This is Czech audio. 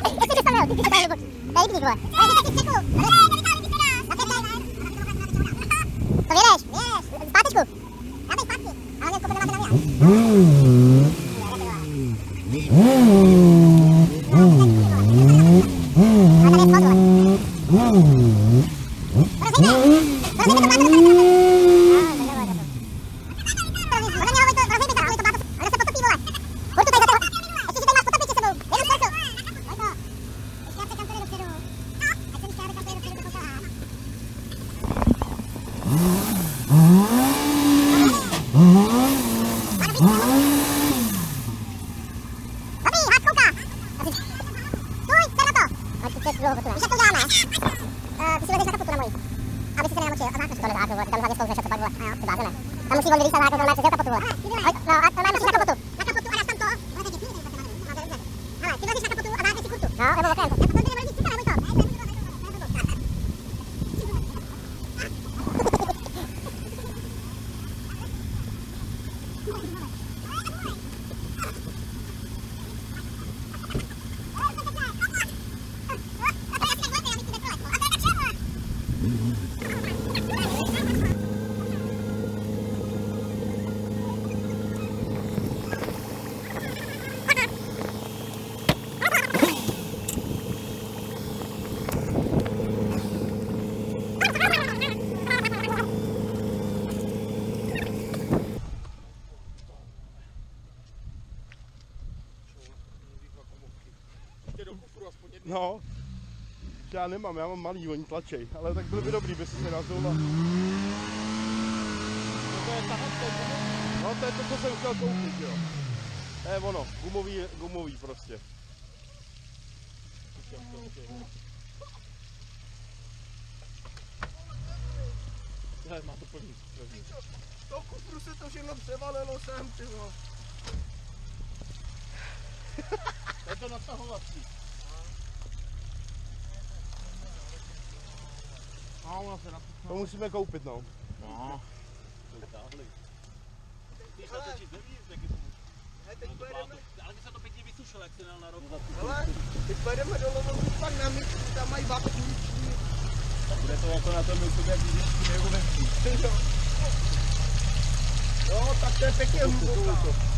Ještě bys to měl, ty si to je boky. To je líbný, vole. To vědeš? Zpátečku. Já teď zpátky. Ale mě kope nemáte na mě. Tam musí on vylísat jako normálně přes kapotu, vole. No a normálně musíš na kapotu. Na kapotu a dáš tam to. Hele, ty vlezíš na kapotu a dáš si kurtu. No, nebo okem. A potom ty nebudeš mít neboj to. No, já nemám, já mám malý, oni tlačej, ale tak byl by dobrý, by si se nazval. No to je to, co jsem chtěl koupit, jo. To je ono, gumový prostě. Má to plný. To kufru se to všechno převalilo sem, ty vole. Je to natahovací. To musíme koupit, no. No. To utáhli. Ty se točit nevíš, jak je to může. Ale ty se to pěkně vysušil, jak jsi dal na rok. Hele, teď pojedeme do Lovovu, pak na míč, tam mají vápníčky. Bude to jako na tom YouTube, jak vidíš, nebo venčí. Jo, tak to je pěkně hluboko.